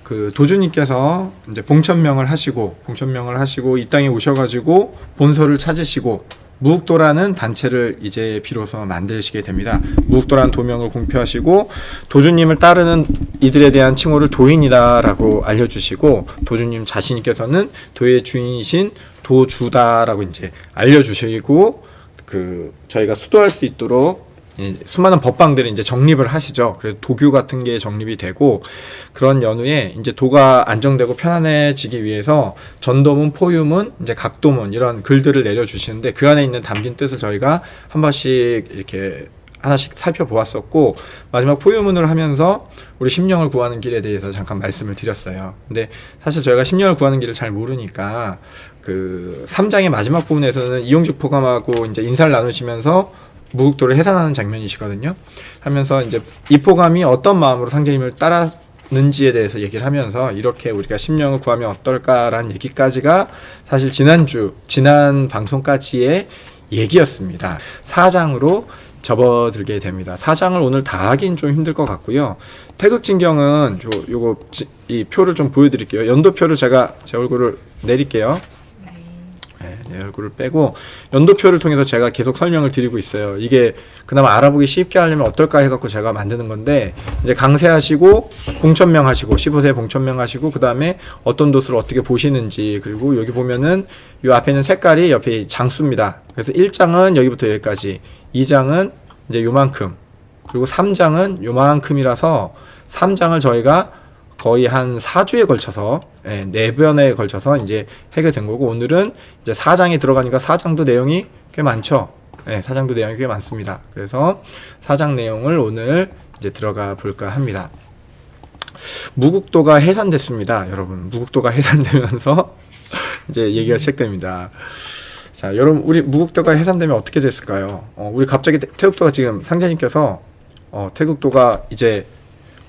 그 도주님께서 이제 봉천명을 하시고 이 땅에 오셔가지고 본소를 찾으시고 무국도라는 단체를 이제 비로소 만드시게 됩니다. 무국도라는 도명을 공표하시고 도주님을 따르는 이들에 대한 칭호를 도인이다라고 알려주시고 도주님 자신께서는 도의 주인이신 도주다라고 이제 알려주시고 그 저희가 수도할 수 있도록 수많은 법방들을 이제 정립을 하시죠. 그래서 도규 같은 게 정립이 되고 그런 연후에 이제 도가 안정되고 편안해지기 위해서 전도문, 포유문, 이제 각도문 이런 글들을 내려주시는데 그 안에 있는 담긴 뜻을 저희가 한 번씩 이렇게 하나씩 살펴보았었고 마지막 포유문을 하면서 우리 심령을 구하는 길에 대해서 잠깐 말씀을 드렸어요. 근데 사실 저희가 심령을 구하는 길을 잘 모르니까 그 3장의 마지막 부분에서는 이용직 포감하고 이제 인사를 나누시면서 무국도를 해산하는 장면이시거든요. 하면서 이제 이 포감이 어떤 마음으로 상제님을 따랐는지에 대해서 얘기를 하면서 이렇게 우리가 심령을 구하면 어떨까라는 얘기까지가 사실 지난 방송까지의 얘기였습니다. 4장으로 접어들게 됩니다. 4장을 오늘 다 하긴 좀 힘들 것 같고요. 태극진경은 이 표를 좀 보여드릴게요. 연도표를 제가 제 얼굴을 내릴게요. 내 얼굴을 빼고 연도표를 통해서 제가 계속 설명을 드리고 있어요. 이게 그나마 알아보기 쉽게 하려면 어떨까 해갖고 제가 만드는 건데 이제 강세하시고 봉천명 하시고 15세 봉천명 하시고 그 다음에 어떤 도수를 어떻게 보시는지 그리고 여기 보면은 요 앞에 있는 색깔이 옆에 장수입니다. 그래서 1장은 여기부터 여기까지 2장은 이제 요만큼 그리고 3장은 요만큼이라서 3장을 저희가 거의 한 4주에 걸쳐서 4번에 걸쳐서 이제 해결된 거고 오늘은 이제 4장에 들어가니까 4장도 내용이 꽤 많죠. 4장도 내용이 꽤 많습니다. 그래서 4장 내용을 오늘 이제 들어가 볼까 합니다. 무국도가 해산됐습니다. 여러분 무국도가 해산되면서 이제 얘기가 시작됩니다. 자, 여러분 우리 무국도가 해산되면 어떻게 됐을까요? 우리 갑자기 태국도가 지금 상제님께서 태국도가 이제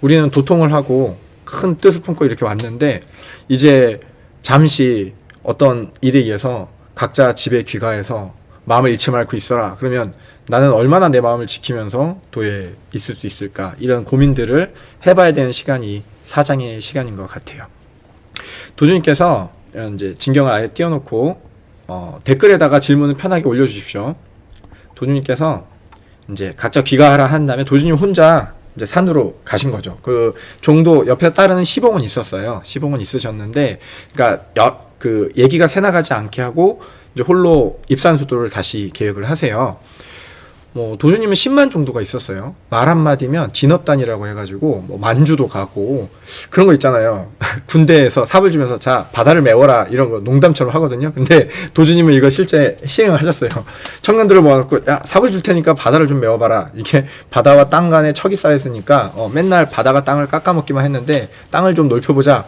우리는 도통을 하고 큰 뜻을 품고 이렇게 왔는데 이제 잠시 어떤 일에 의해서 각자 집에 귀가해서 마음을 잃지 말고 있어라. 그러면 나는 얼마나 내 마음을 지키면서 도에 있을 수 있을까? 이런 고민들을 해봐야 되는 시간이 4장의 시간인 것 같아요. 도주님께서 이제 진경을 아예 띄워놓고 댓글에다가 질문을 편하게 올려주십시오. 도주님께서 이제 각자 귀가하라 한 다음에 도주님 혼자 이제 산으로 가신 거죠. 그 종도 옆에 따르는 시봉은 있었어요. 시봉은 있으셨는데, 그러니까 그 얘기가 새나가지 않게 하고 이제 홀로 입산수도를 다시 계획을 하세요. 도주님은 10만 정도가 있었어요. 말 한마디면 진업단이라고 해가지고 만주도 가고 그런 거 있잖아요. 군대에서 삽을 주면서 자 바다를 메워라 이런 거 농담처럼 하거든요. 근데 도주님은 이거 실제 시행을 하셨어요. 청년들을 모아놓고 야 삽을 줄 테니까 바다를 좀 메워봐라. 이게 바다와 땅 간에 척이 쌓였으니까 맨날 바다가 땅을 깎아먹기만 했는데 땅을 좀 넓혀보자.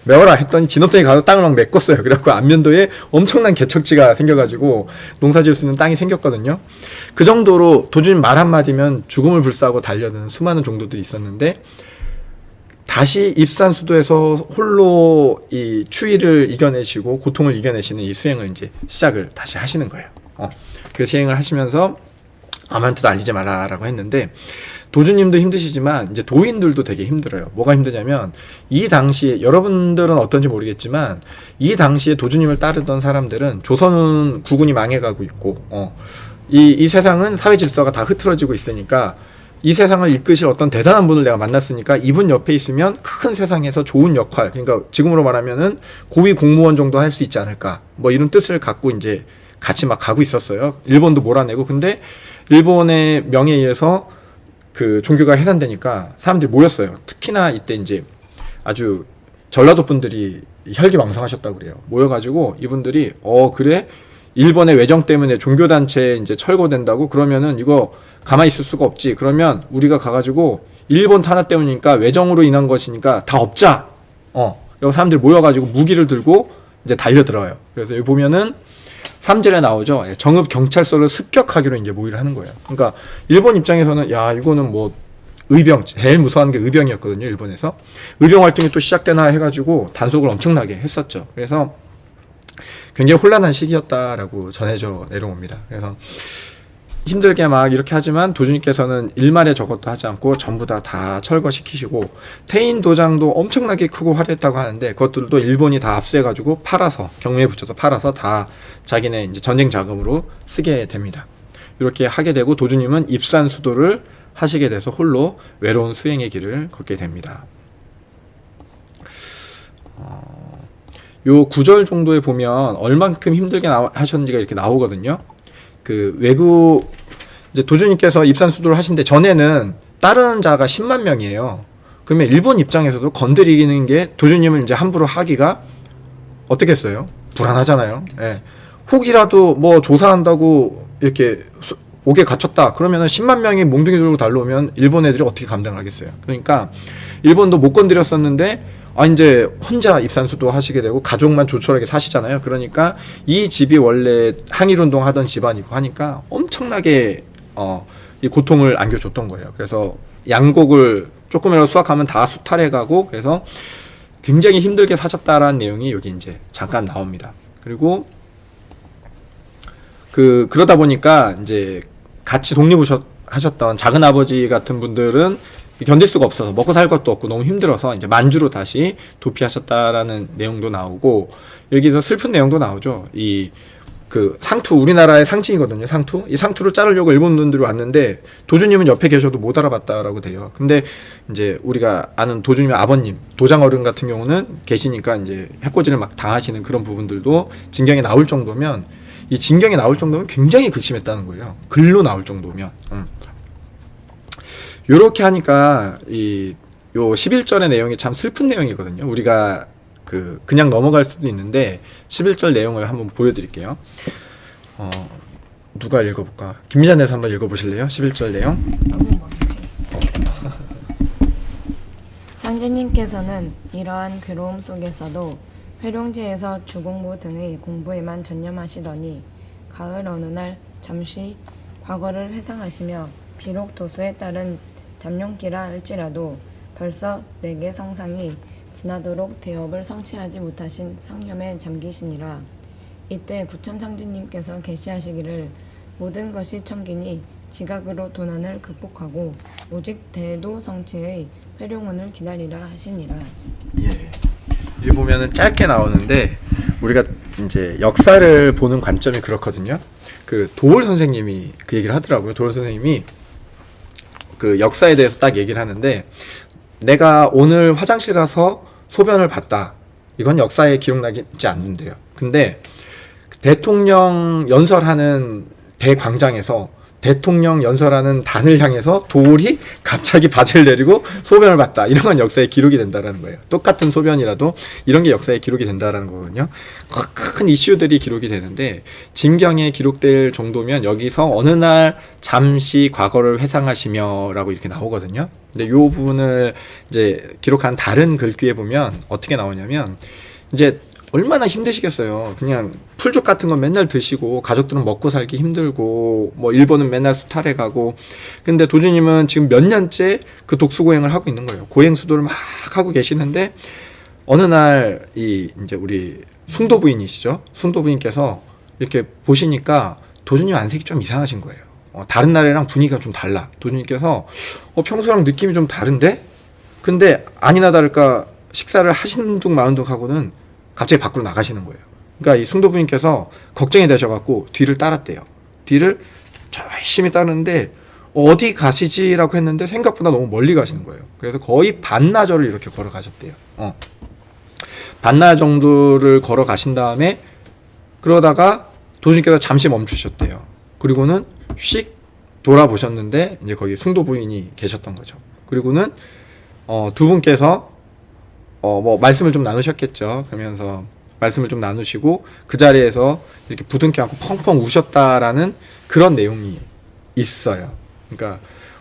메워라 했더니 진업단이 가서 땅을 막 메꿨어요. 그래갖고 안면도에 엄청난 개척지가 생겨가지고 농사지을 수 있는 땅이 생겼거든요. 그 정도로 도주님 말 한마디면 죽음을 불사하고 달려드는 수많은 종도들이 있었는데 다시 입산수도에서 홀로 이 추위를 이겨내시고 고통을 이겨내시는 이 수행을 이제 시작을 다시 하시는 거예요. 그 시행을 하시면서 아무한테도 알리지 마라라고 했는데 도주님도 힘드시지만 이제 도인들도 되게 힘들어요. 뭐가 힘드냐면 이 당시에 여러분들은 어떤지 모르겠지만 이 당시에 도주님을 따르던 사람들은 조선은 국군이 망해가고 있고 이 세상은 사회 질서가 다 흐트러지고 있으니까 이 세상을 이끄실 어떤 대단한 분을 내가 만났으니까 이분 옆에 있으면 큰 세상에서 좋은 역할, 그러니까 지금으로 말하면은 고위 공무원 정도 할 수 있지 않을까, 이런 뜻을 갖고 이제 같이 막 가고 있었어요. 일본도 몰아내고. 근데 일본의 명예에 의해서 그 종교가 해산되니까 사람들이 모였어요. 특히나 이때 이제 아주 전라도 분들이 혈기왕성하셨다고 그래요. 모여가지고 이분들이 그래? 일본의 외정 때문에 종교단체에 이제 철거된다고? 그러면은 이거 가만히 있을 수가 없지. 그러면 우리가 가가지고 일본 탄압 때문이니까 외정으로 인한 것이니까 다 없자. 여기 사람들이 모여가지고 무기를 들고 이제 달려들어요. 그래서 여기 보면은 3절에 나오죠. 정읍 경찰서를 습격하기로 이제 모의를 하는 거예요. 그러니까 일본 입장에서는 야 이거는 의병, 제일 무서워하는 게 의병이었거든요. 일본에서 의병 활동이 또 시작되나 해가지고 단속을 엄청나게 했었죠. 그래서 굉장히 혼란한 시기였다라고 전해져 내려옵니다. 그래서 힘들게 막 이렇게 하지만 도주님께서는 일말에 저것도 하지 않고 전부 다 철거시키시고 태인 도장도 엄청나게 크고 화려했다고 하는데 그것들도 일본이 다 압수해가지고 팔아서 경매에 붙여서 팔아서 다 자기네 이제 전쟁 자금으로 쓰게 됩니다. 이렇게 하게 되고 도주님은 입산수도를 하시게 돼서 홀로 외로운 수행의 길을 걷게 됩니다. 요 9절 정도에 보면 얼만큼 힘들게 하셨는지가 이렇게 나오거든요. 그 외국 이제 도주님께서 입산수도를 하신데 전에는 따르는 자가 10만 명이에요. 그러면 일본 입장에서도 건드리는 게 도주님을 이제 함부로 하기가 어떻겠어요? 불안하잖아요. 예. 혹이라도 뭐 조사한다고 이렇게 옥에 갇혔다 그러면은 10만 명이 몽둥이 들고 달려오면 일본 애들이 어떻게 감당을 하겠어요? 그러니까 일본도 못 건드렸었는데 이제 혼자 입산수도 하시게 되고 가족만 조촐하게 사시잖아요. 그러니까 이 집이 원래 항일운동 하던 집안이고 하니까 엄청나게 이 고통을 안겨줬던 거예요. 그래서 양곡을 조금이라도 수확하면 다 수탈해가고 그래서 굉장히 힘들게 사셨다라는 내용이 여기 이제 잠깐 나옵니다. 그리고 그러다 보니까 이제 같이 독립하셨던 작은 아버지 같은 분들은 견딜 수가 없어서 먹고 살 것도 없고 너무 힘들어서 이제 만주로 다시 도피하셨다라는 내용도 나오고 여기서 슬픈 내용도 나오죠. 그 상투 우리나라의 상징이거든요. 상투 이 상투를 자르려고 일본 분들이 왔는데 도주님은 옆에 계셔도 못 알아봤다라고 돼요. 근데 이제 우리가 아는 도주님의 아버님 도장어른 같은 경우는 계시니까 이제 해코지를 막 당하시는 그런 부분들도 진경에 나올 정도면 이 진경에 나올 정도면 굉장히 극심했다는 거예요. 글로 나올 정도면. 요렇게 하니까 요 11절의 내용이 참 슬픈 내용이거든요. 우리가 그냥 넘어갈 수도 있는데 11절 내용을 한번 보여드릴게요. 누가 읽어볼까? 김미자님께서 한번 읽어보실래요? 11절 내용. 너무 많네. 상제님께서는 이러한 괴로움 속에서도 회룡지에서 주공부 등의 공부에만 전념하시더니 가을 어느 날 잠시 과거를 회상하시며 비록 도수에 따른 잠룡기라 할지라도 벌써 4개 성상이 지나도록 대업을 성취하지 못하신 상념에 잠기시니라. 이때 구천상제님께서 계시하시기를 모든 것이 청기니 지각으로 도난을 극복하고 오직 대도 성취의 회룡원을 기다리라 하시니라. 예. 여기 보면은 짧게 나오는데 우리가 이제 역사를 보는 관점이 그렇거든요. 그 도올 선생님이 그 얘기를 하더라고요. 도올 선생님이 그 역사에 대해서 딱 얘기를 하는데 내가 오늘 화장실 가서 소변을 봤다. 이건 역사에 기록나지 않는데요. 근데 대통령 연설하는 대광장에서 대통령 연설하는 단을 향해서 도올이 갑자기 바지를 내리고 소변을 봤다. 이런 건 역사에 기록이 된다라는 거예요. 똑같은 소변이라도 이런 게 역사에 기록이 된다라는 거거든요. 큰 이슈들이 기록이 되는데 진경에 기록될 정도면 여기서 어느 날 잠시 과거를 회상하시며라고 이렇게 나오거든요. 근데 이 부분을 이제 기록한 다른 글귀에 보면 어떻게 나오냐면 이제 얼마나 힘드시겠어요. 그냥 풀죽 같은 건 맨날 드시고 가족들은 먹고 살기 힘들고 뭐 일본은 맨날 수탈해 가고 근데 도주님은 지금 몇 년째 그 독수고행을 하고 있는 거예요. 고행 수도를 막 하고 계시는데 어느 날 이제 우리 숭도 부인이시죠. 숭도 부인께서 이렇게 보시니까 도주님 안색이 좀 이상하신 거예요. 다른 날이랑 분위기가 좀 달라. 도주님께서 평소랑 느낌이 좀 다른데? 근데 아니나 다를까 식사를 하신 둥 마은 둥 하고는 갑자기 밖으로 나가시는 거예요. 그러니까 이 숭도 부인께서 걱정이 되셔갖고 뒤를 따랐대요. 뒤를 열심히 따르는데 어디 가시지라고 했는데 생각보다 너무 멀리 가시는 거예요. 그래서 거의 반나절을 이렇게 걸어가셨대요. 반나 정도를 걸어가신 다음에 그러다가 도주님께서 잠시 멈추셨대요. 그리고는 휙 돌아보셨는데 이제 거기 숭도 부인이 계셨던 거죠. 그리고는 두 분께서 뭐 말씀을 좀 나누셨겠죠. 그러면서 말씀을 좀 나누시고 그 자리에서 이렇게 부둥켜 안고 펑펑 우셨다라는 그런 내용이 있어요. 그러니까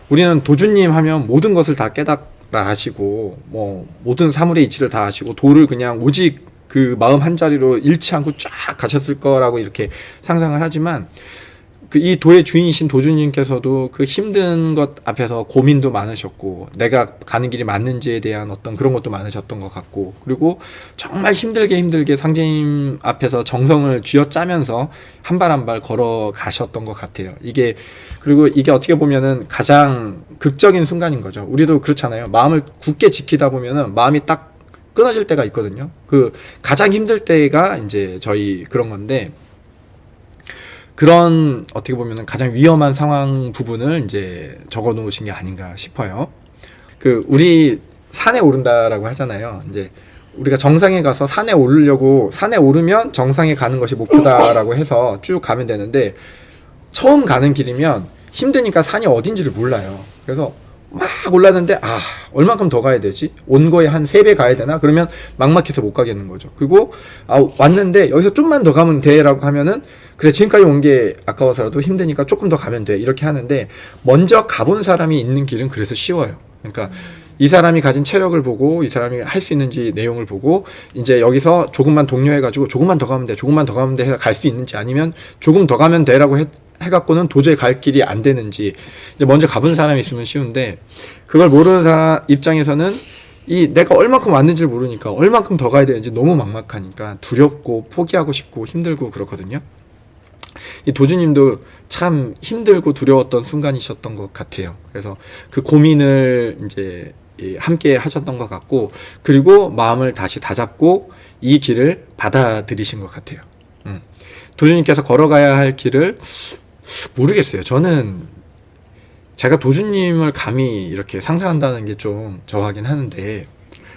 우리는 도주님 하면 모든 것을 다 깨달아 하시고 뭐 모든 사물의 이치를 다 하시고 도를 그냥 오직 그 마음 한 자리로 잃지 않고 쫙 가셨을 거라고 이렇게 상상을 하지만 이 도의 주인이신 도주님께서도 그 힘든 것 앞에서 고민도 많으셨고, 내가 가는 길이 맞는지에 대한 어떤 그런 것도 많으셨던 것 같고, 그리고 정말 힘들게 상제님 앞에서 정성을 쥐어짜면서 한 발 한 발 걸어 가셨던 것 같아요. 그리고 이게 어떻게 보면은 가장 극적인 순간인 거죠. 우리도 그렇잖아요. 마음을 굳게 지키다 보면은 마음이 딱 끊어질 때가 있거든요. 그 가장 힘들 때가 이제 저희 그런 건데, 그런 어떻게 보면 가장 위험한 상황 부분을 이제 적어 놓으신 게 아닌가 싶어요. 우리 산에 오른다라고 하잖아요. 이제 우리가 정상에 가서 산에 오르려고, 산에 오르면 정상에 가는 것이 목표다라고 해서 쭉 가면 되는데, 처음 가는 길이면 힘드니까 산이 어딘지를 몰라요. 그래서 막 올랐는데, 얼만큼 더 가야 되지? 온 거에 한 3배 가야 되나? 그러면 막막해서 못 가겠는 거죠. 그리고 왔는데 여기서 좀만 더 가면 돼 라고 하면은, 그래 지금까지 온 게 아까워서라도 힘드니까 조금 더 가면 돼, 이렇게 하는데, 먼저 가본 사람이 있는 길은 그래서 쉬워요. 그러니까 이 사람이 가진 체력을 보고, 이 사람이 할 수 있는지 내용을 보고, 이제 여기서 조금만 독려해가지고 조금만 더 가면 돼 해서 갈 수 있는지, 아니면 조금 더 가면 돼라고 해갖고는 도저히 갈 길이 안 되는지, 이제 먼저 가본 사람이 있으면 쉬운데, 그걸 모르는 사람 입장에서는 내가 얼만큼 왔는지를 모르니까 얼만큼 더 가야 되는지 너무 막막하니까 두렵고 포기하고 싶고 힘들고 그렇거든요. 이 도주님도 참 힘들고 두려웠던 순간이셨던 것 같아요. 그래서 그 고민을 이제 함께 하셨던 것 같고, 그리고 마음을 다시 다잡고 이 길을 받아들이신 것 같아요. 도주님께서 걸어가야 할 길을 모르겠어요. 저는 제가 도주님을 감히 이렇게 상상한다는 게 좀 저하긴 하는데,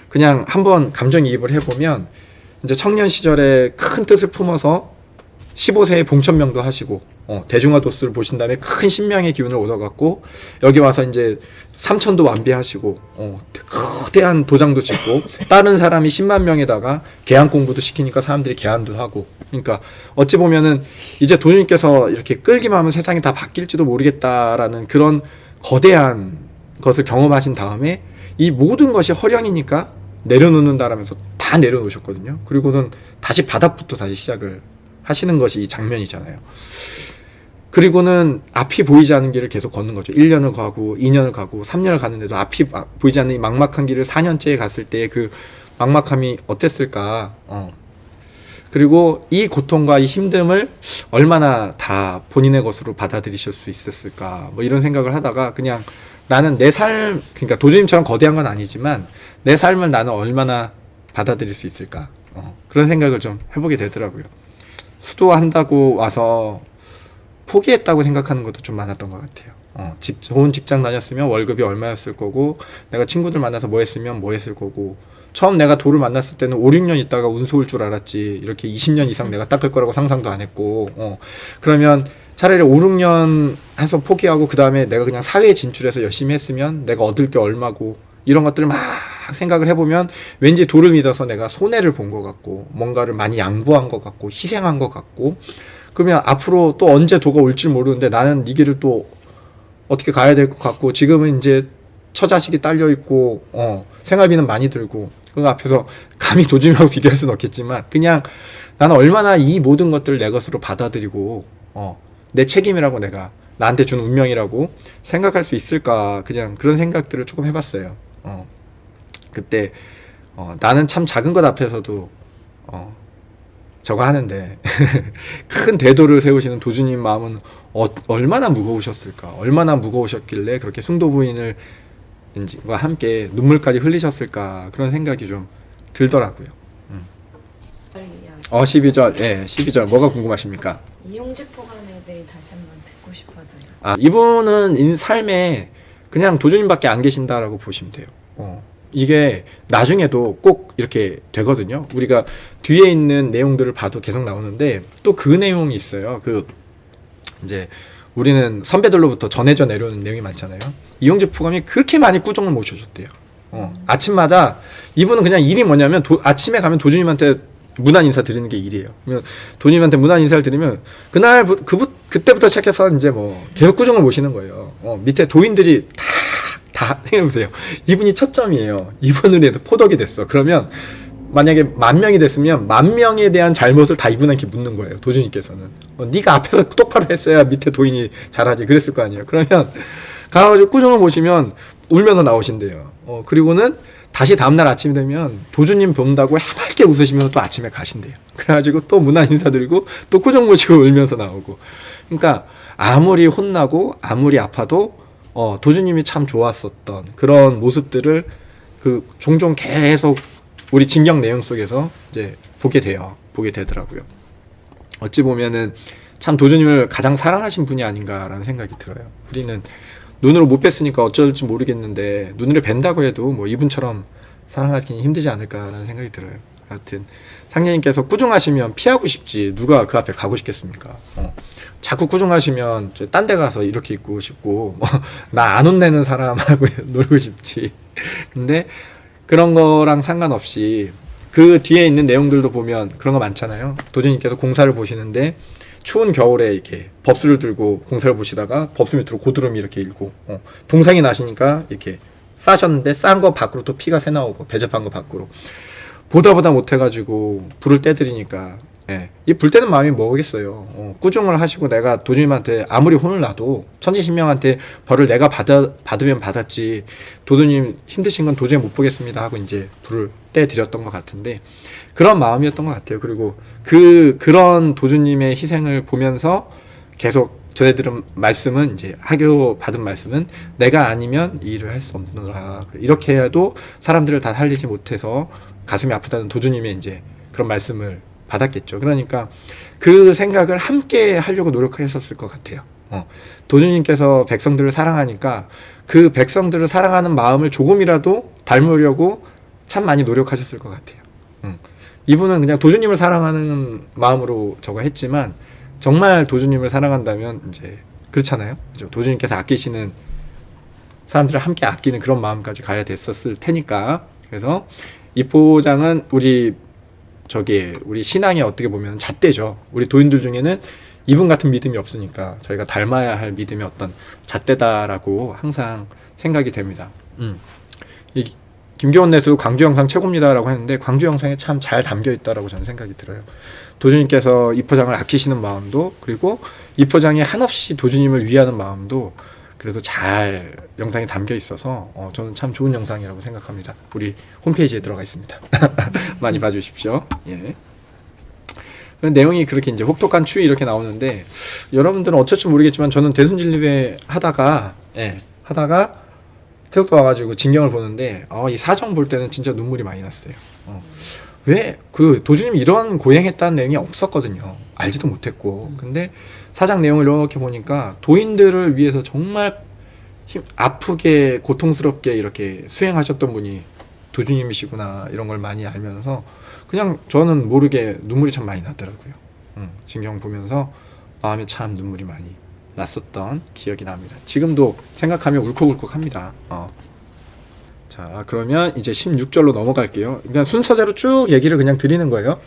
그냥 한번 감정이입을 해보면, 이제 청년 시절에 큰 뜻을 품어서 15세에 봉천명도 하시고, 대중화 도수를 보신 다음에 큰 신명의 기운을 얻어갖고, 여기 와서 이제 삼천도 완비하시고, 거대한 도장도 짓고, 다른 사람이 10만 명에다가 계안 공부도 시키니까 사람들이 계안도 하고, 그러니까 어찌 보면은 이제 도주님께서 이렇게 끌기만 하면 세상이 다 바뀔지도 모르겠다라는 그런 거대한 것을 경험하신 다음에, 이 모든 것이 허령이니까 내려놓는다라면서 다 내려놓으셨거든요. 그리고는 다시 바닥부터 다시 시작을 하시는 것이 이 장면이잖아요. 그리고는 앞이 보이지 않는 길을 계속 걷는 거죠. 1년을 가고 2년을 가고 3년을 갔는데도 앞이 보이지 않는 이 막막한 길을 4년째 갔을 때 그 막막함이 어땠을까. 그리고 이 고통과 이 힘듦을 얼마나 다 본인의 것으로 받아들이실 수 있었을까, 뭐 이런 생각을 하다가, 그냥 나는 내 삶, 그러니까 도주님처럼 거대한 건 아니지만 내 삶을 나는 얼마나 받아들일 수 있을까, 그런 생각을 좀 해보게 되더라고요. 수도한다고 와서 포기했다고 생각하는 것도 좀 많았던 것 같아요. 좋은 직장 다녔으면 월급이 얼마였을 거고, 내가 친구들 만나서 뭐 했으면 뭐 했을 거고, 처음 내가 도를 만났을 때는 5, 6년 있다가 운수 올 줄 알았지, 이렇게 20년 이상 내가 닦을 거라고 상상도 안 했고, 그러면 차라리 5, 6년 해서 포기하고 그 다음에 내가 그냥 사회에 진출해서 열심히 했으면 내가 얻을 게 얼마고, 이런 것들을 막 생각을 해보면 왠지 도를 믿어서 내가 손해를 본 것 같고, 뭔가를 많이 양보한 것 같고, 희생한 것 같고, 그러면 앞으로 또 언제 도가 올지 모르는데 나는 이 길을 또 어떻게 가야 될 것 같고, 지금은 이제 처자식이 딸려 있고, 생활비는 많이 들고, 그 앞에서 감히 도주님하고 비교할 수는 없겠지만, 그냥 나는 얼마나 이 모든 것들을 내 것으로 받아들이고, 내 책임이라고, 내가 나한테 준 운명이라고 생각할 수 있을까, 그냥 그런 생각들을 조금 해봤어요. 그때 나는 참 작은 것 앞에서도 저거 하는데 큰 대도를 세우시는 도주님 마음은 얼마나 무거우셨을까, 얼마나 무거우셨길래 그렇게 승도 부인과 함께 눈물까지 흘리셨을까, 그런 생각이 좀 들더라고요. 12절, 12절 뭐가 궁금하십니까? 이용직 포감에 대해 다시 한번 듣고 싶어서요. 이분은 삶에 그냥 도주님밖에 안 계신다라고 보시면 돼요. 이게 나중에도 꼭 이렇게 되거든요. 우리가 뒤에 있는 내용들을 봐도 계속 나오는데, 또 그 내용이 있어요. 이제 우리는 선배들로부터 전해져 내려오는 내용이 많잖아요. 이용재 포감이 그렇게 많이 꾸중을 모셔줬대요. 아침마다 이분은 그냥 일이 뭐냐면, 아침에 가면 도주님한테 문안 인사 드리는 게 일이에요. 그러면 도주님한테 문안 인사를 드리면 그때부터 시작해서 이제 뭐 계속 꾸중을 모시는 거예요. 밑에 도인들이 다 생각해보세요. 이분이 첫 점이에요. 이분으로 해서 포덕이 됐어. 그러면 만약에 10,000명이 됐으면 10,000명에 대한 잘못을 다 이분한테 묻는 거예요. 도주님께서는. 네가 앞에서 똑바로 했어야 밑에 도인이 잘하지. 그랬을 거 아니에요. 그러면 가가지고 꾸중을 보시면 울면서 나오신대요. 그리고는 다시 다음날 아침이 되면 도주님 본다고 해맑게 웃으시면서 또 아침에 가신대요. 그래가지고 또 문안 인사드리고 또 꾸중 모시고 울면서 나오고. 그러니까 아무리 혼나고 아무리 아파도 도주님이 참 좋았었던 그런 모습들을 그 종종 계속 우리 진경 내용 속에서 이제 보게 되더라고요. 어찌 보면은 참 도주님을 가장 사랑하신 분이 아닌가라는 생각이 들어요. 우리는 눈으로 못 뵀으니까 어쩔지 모르겠는데 눈으로 뵌다고 해도 뭐 이분처럼 사랑하기는 힘들지 않을까라는 생각이 들어요. 하여튼 상제님께서 꾸중하시면 피하고 싶지 누가 그 앞에 가고 싶겠습니까? 자꾸 꾸중하시면 딴 데 가서 이렇게 있고 싶고 나 안 혼내는 사람하고 놀고 싶지. 근데 그런 거랑 상관없이 그 뒤에 있는 내용들도 보면 그런 거 많잖아요. 도주님께서 공사를 보시는데 추운 겨울에 이렇게 법수를 들고 공사를 보시다가 법수 밑으로 고드름이 이렇게 일고 동상이 나시니까 이렇게 싸셨는데 싼 거 밖으로 또 피가 새 나오고 배접한 거 밖으로 보다 못해가지고 불을 떼드리니까 이 불 때는 마음이 뭐겠어요. 꾸중을 하시고 내가 도주님한테 아무리 혼을 놔도 천지신명한테 벌을 내가 받으면 받았지 도주님 힘드신 건 도저히 못 보겠습니다 하고 이제 불을 떼드렸던 것 같은데 그런 마음이었던 것 같아요. 그리고 그런 도주님의 희생을 보면서 계속 전해들은 말씀은 이제 하교 받은 말씀은 내가 아니면 이 일을 할 수 없노라. 이렇게 해도 사람들을 다 살리지 못해서 가슴이 아프다는 도주님의 이제 그런 말씀을 받았겠죠. 그러니까 그 생각을 함께 하려고 노력했었을 것 같아요. 도주님께서 백성들을 사랑하니까 그 백성들을 사랑하는 마음을 조금이라도 닮으려고 참 많이 노력하셨을 것 같아요. 이분은 그냥 도주님을 사랑하는 마음으로 저거 했지만 정말 도주님을 사랑한다면 이제 그렇잖아요. 그죠? 도주님께서 아끼시는 사람들을 함께 아끼는 그런 마음까지 가야 됐었을 테니까. 그래서 이포장은 우리 신앙에 어떻게 보면 잣대죠. 우리 도인들 중에는 이분 같은 믿음이 없으니까 저희가 닮아야 할 믿음이 어떤 잣대다라고 항상 생각이 됩니다. 이 김교원 내수 광주 영상 최고입니다라고 했는데 광주 영상에 참 잘 담겨 있다라고 저는 생각이 들어요. 도주님께서 이포장을 아끼시는 마음도 그리고 이포장이 한없이 도주님을 위하는 마음도 그래도 잘 영상에 담겨 있어서 저는 참 좋은 영상이라고 생각합니다. 우리 홈페이지에 들어가 있습니다. 많이 봐주십시오. 예. 내용이 그렇게 이제 혹독한 추위 이렇게 나오는데 여러분들은 어쩔지 모르겠지만 저는 대순진리회 하다가 태국도 와가지고 진경을 보는데 이 사정 볼 때는 진짜 눈물이 많이 났어요. 왜 그 도주님이 이런 고행했다는 내용이 없었거든요. 알지도 못했고. 근데 사장 내용을 이렇게 보니까 도인들을 위해서 정말 아프게 고통스럽게 이렇게 수행하셨던 분이 도주님이시구나 이런 걸 많이 알면서 그냥 저는 모르게 눈물이 참 많이 나더라고요. 진경 보면서 마음에 참 눈물이 많이 났었던 기억이 납니다. 지금도 생각하면 울컥울컥합니다. 자, 그러면 이제 16절로 넘어갈게요. 그냥 순서대로 쭉 얘기를 그냥 드리는 거예요.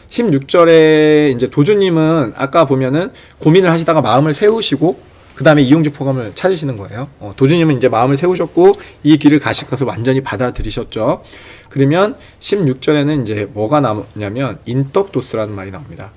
16절에 이제 도주님은 아까 보면은 고민을 하시다가 마음을 세우시고 그 다음에 이용직 포감을 찾으시는 거예요. 도주님은 이제 마음을 세우셨고 이 길을 가실 것을 완전히 받아들이셨죠. 그러면 16절에는 이제 뭐가 나오냐면 인떡도스라는 말이 나옵니다.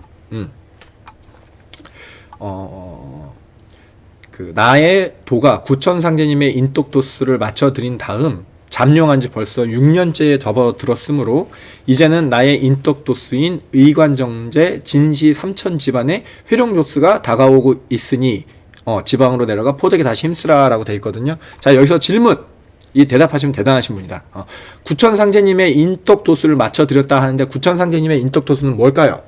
나의 도가 구천상제님의 인떡도스를 맞춰드린 다음 잠룡한 지 벌써 6년째에 접어들었으므로 이제는 나의 인떡도스인 의관정제 진시 삼천 집안의 회룡조스가 다가오고 있으니 지방으로 내려가 포덕에 다시 힘쓰라 라고 되어 있거든요. 자, 여기서 질문. 이 대답하시면 대단하신 분이다. 구천상제님의 인떡도수를 맞춰드렸다 하는데 구천상제님의 인떡도수는 뭘까요?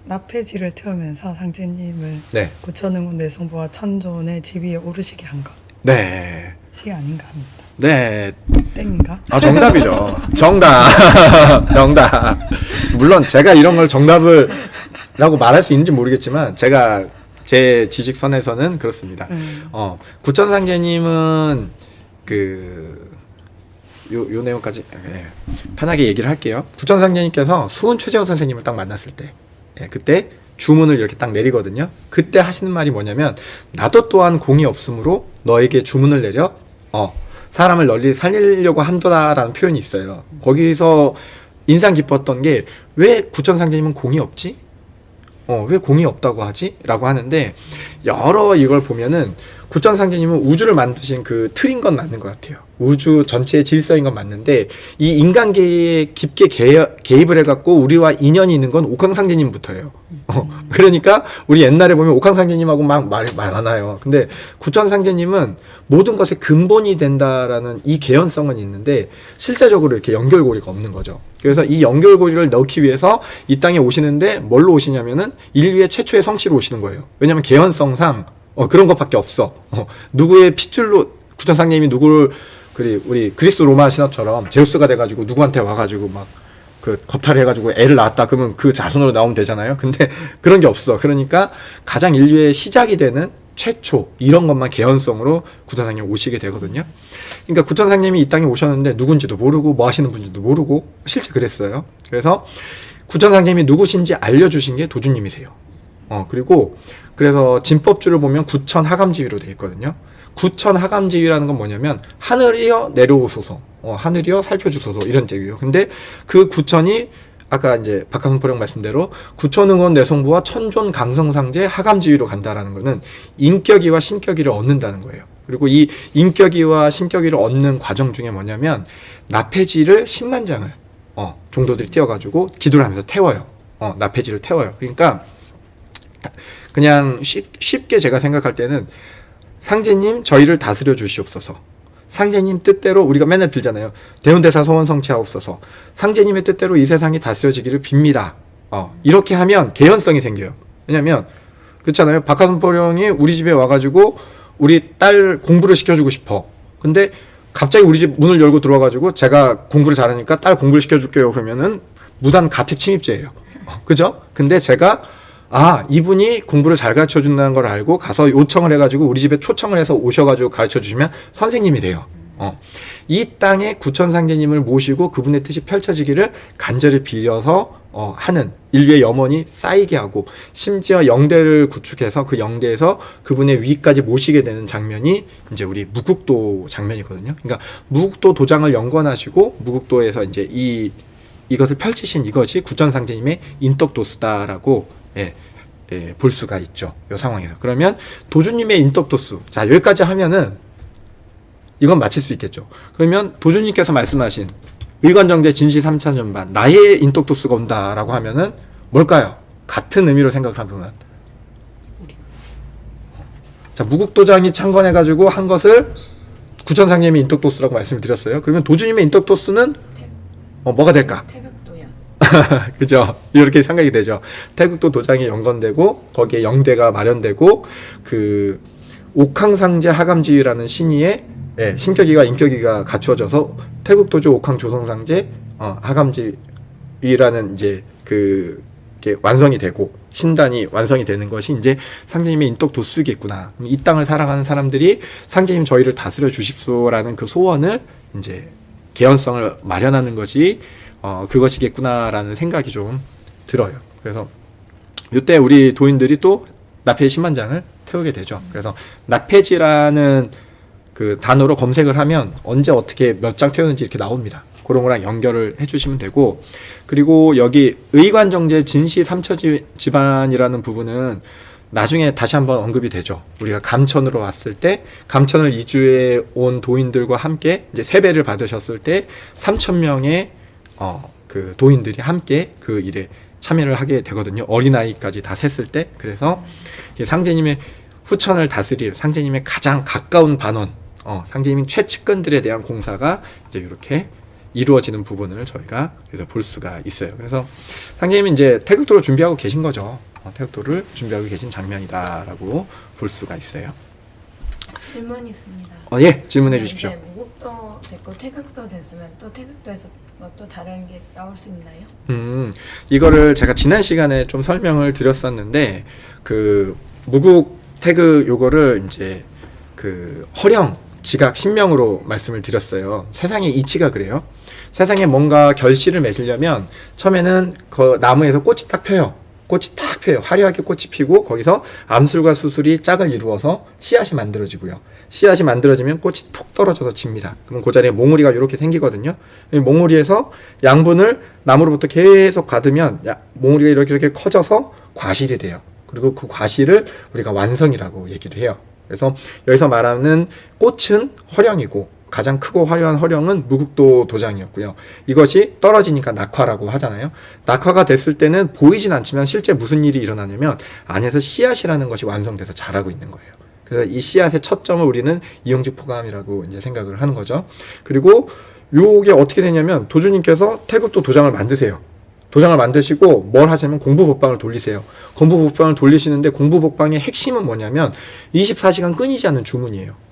나폐지를 태우면서 상제님을 네. 구천응원 내성부와 천존의 지위에 오르시게 한 네. 것이 아닌가 합니다. 네. 땡인가? 정답이죠. 정답. 물론 제가 이런 걸 정답을 라고 말할 수 있는지 모르겠지만 제가 제 지식선에서는 그렇습니다. 구천상제님은 요 내용까지 편하게 얘기를 할게요. 구천상제님께서 수은 최재호 선생님을 딱 만났을 때 그때 주문을 이렇게 딱 내리거든요. 그때 하시는 말이 뭐냐면 나도 또한 공이 없으므로 너에게 주문을 내려 사람을 널리 살리려고 한다라는 표현이 있어요. 거기서 인상 깊었던 게 왜 구천상제님은 공이 없지? 왜 공이 없다고 하지? 라고 하는데 여러 이걸 보면은 구천상제님은 우주를 만드신 그 틀인 건 맞는 것 같아요. 우주 전체의 질서인 건 맞는데 이 인간계에 깊게 개입을 해갖고 우리와 인연이 있는 건 옥황상제님부터예요. 그러니까 우리 옛날에 보면 옥황상제님하고 막 말이 많아요. 근데 구천상제님은 모든 것의 근본이 된다라는 이 개연성은 있는데 실제적으로 이렇게 연결고리가 없는 거죠. 그래서 이 연결고리를 넣기 위해서 이 땅에 오시는데 뭘로 오시냐면은 인류의 최초의 성씨로 오시는 거예요. 왜냐하면 개연성상 그런 것밖에 없어. 누구의 핏줄로 구천상제님이 누구를 우리 그리스 로마 신화처럼 제우스가 돼가지고 누구한테 와가지고 막 그 겁탈을 해가지고 애를 낳았다 그러면 그 자손으로 나오면 되잖아요. 근데 그런 게 없어. 그러니까 가장 인류의 시작이 되는 최초 이런 것만 개연성으로 구천상님 오시게 되거든요. 그러니까 구천상님이 이 땅에 오셨는데 누군지도 모르고 뭐 하시는 분인지도 모르고 실제 그랬어요. 그래서 구천상님이 누구신지 알려주신 게 도주님이세요. 그리고 그래서 진법주를 보면 구천하감지위로 되어 있거든요. 구천하감지위라는 건 뭐냐면 하늘이여 내려오소서, 하늘이여 살펴주소서 이런 뜻이에요. 근데 그 구천이 아까 이제 박하선포령 말씀대로 구천응원 내송부와 천존 강성상제 하감지위로 간다라는 거는 인격이와 신격이를 얻는다는 거예요. 그리고 이 인격이와 신격이를 얻는 과정 중에 뭐냐면 나폐지를 10만 장을 종도들이 띄워가지고 기도를 하면서 태워요. 나폐지를 태워요. 그러니까 그냥 쉽게 제가 생각할 때는 상제님 저희를 다스려 주시옵소서. 상제님 뜻대로 우리가 맨날 빌잖아요. 대운대사 소원 성취하옵소서. 상제님의 뜻대로 이 세상이 다스려지기를 빕니다. 이렇게 하면 개연성이 생겨요. 왜냐면 그렇잖아요. 박하선포령이 우리 집에 와가지고 우리 딸 공부를 시켜주고 싶어. 근데 갑자기 우리 집 문을 열고 들어와가지고 제가 공부를 잘하니까 딸 공부를 시켜줄게요. 그러면은 무단 가택 침입죄예요. 그죠? 근데 제가 이분이 공부를 잘 가르쳐 준다는 걸 알고 가서 요청을 해가지고 우리 집에 초청을 해서 오셔가지고 가르쳐 주시면 선생님이 돼요. 이 땅에 구천상제님을 모시고 그분의 뜻이 펼쳐지기를 간절히 빌어서 하는 인류의 염원이 쌓이게 하고 심지어 영대를 구축해서 그 영대에서 그분의 위까지 모시게 되는 장면이 이제 우리 무국도 장면이거든요. 그러니까 무국도 도장을 연관하시고 무국도에서 이제 이것을 펼치신 이것이 구천상제님의 인덕도수다라고 볼 수가 있죠. 이 상황에서. 그러면 도주님의 인덕도수. 자, 여기까지 하면은 이건 마칠 수 있겠죠. 그러면 도주님께서 말씀하신 의관정제 진시 3차 전반 나의 인덕도수가 온다라고 하면은 뭘까요? 같은 의미로 생각을 하면 자, 무국도장이 창건해가지고 한 것을 구천상제님의 인덕도수라고 말씀을 드렸어요. 그러면 도주님의 인덕도수는 뭐가 될까? 태극도요. 그죠? 이렇게 생각이 되죠. 태극도 도장이 연건되고 거기에 영대가 마련되고 그 옥황상제 하감지위라는 신의에 신격이가 인격이가 갖추어져서 태극도주 옥황조성상제 하감지위라는 이제 이게 완성이 되고 신단이 완성이 되는 것이 이제 상제님의 인덕도수겠구나. 이 땅을 사랑하는 사람들이 상제님 저희를 다스려 주십소라는 그 소원을 이제 개연성을 마련하는 것이 그것이겠구나라는 생각이 좀 들어요. 그래서 이때 우리 도인들이 또 나폐지 10만 장을 태우게 되죠. 그래서 나폐지라는 그 단어로 검색을 하면 언제 어떻게 몇 장 태우는지 이렇게 나옵니다. 그런 거랑 연결을 해주시면 되고, 그리고 여기 의관정제 진시 삼처지반이라는 부분은 나중에 다시 한번 언급이 되죠. 우리가 감천으로 왔을 때 감천을 이주해 온 도인들과 함께 이제 세배를 받으셨을 때 3,000명의 그 도인들이 함께 그 일에 참여를 하게 되거든요. 어린아이까지 다 셌을 때. 그래서 상제님의 후천을 다스릴 상제님의 가장 가까운 반원, 상제님인 최측근들에 대한 공사가 이제 이렇게 이루어지는 부분을 저희가 그래서 볼 수가 있어요. 그래서 상제님이 이제 태극도를 준비하고 계신 거죠. 태극도를 준비하고 계신 장면이다라고 볼 수가 있어요. 질문이 있습니다. 예, 질문해 주십시오. 이제 무국도 됐고 태극도 됐으면 또 태극도에서 뭐 또 다른 게 나올 수 있나요? 이거를 제가 지난 시간에 좀 설명을 드렸었는데 그 무국 태극 요거를 이제 그 허령 지각 신명으로 말씀을 드렸어요. 세상의 이치가 그래요. 세상에 뭔가 결실을 맺으려면 처음에는 그 나무에서 꽃이 딱 펴요. 꽃이 탁 펴요. 화려하게 꽃이 피고 거기서 암술과 수술이 짝을 이루어서 씨앗이 만들어지고요. 씨앗이 만들어지면 꽃이 톡 떨어져서 집니다. 그럼 그 자리에 몽우리가 이렇게 생기거든요. 이 몽우리에서 양분을 나무로부터 계속 받으면 몽우리가 이렇게 커져서 과실이 돼요. 그리고 그 과실을 우리가 완성이라고 얘기를 해요. 그래서 여기서 말하는 꽃은 화령이고 가장 크고 화려한 화령은 무국도 도장이었고요. 이것이 떨어지니까 낙화라고 하잖아요. 낙화가 됐을 때는 보이진 않지만 실제 무슨 일이 일어나냐면 안에서 씨앗이라는 것이 완성돼서 자라고 있는 거예요. 그래서 이 씨앗의 첫 점을 우리는 이용직포감이라고 이제 생각을 하는 거죠. 그리고 요게 어떻게 되냐면 도주님께서 태극도 도장을 만드세요. 도장을 만드시고 뭘 하시냐면 공부복방을 돌리세요. 공부복방을 돌리시는데 공부복방의 핵심은 뭐냐면 24시간 끊이지 않는 주문이에요.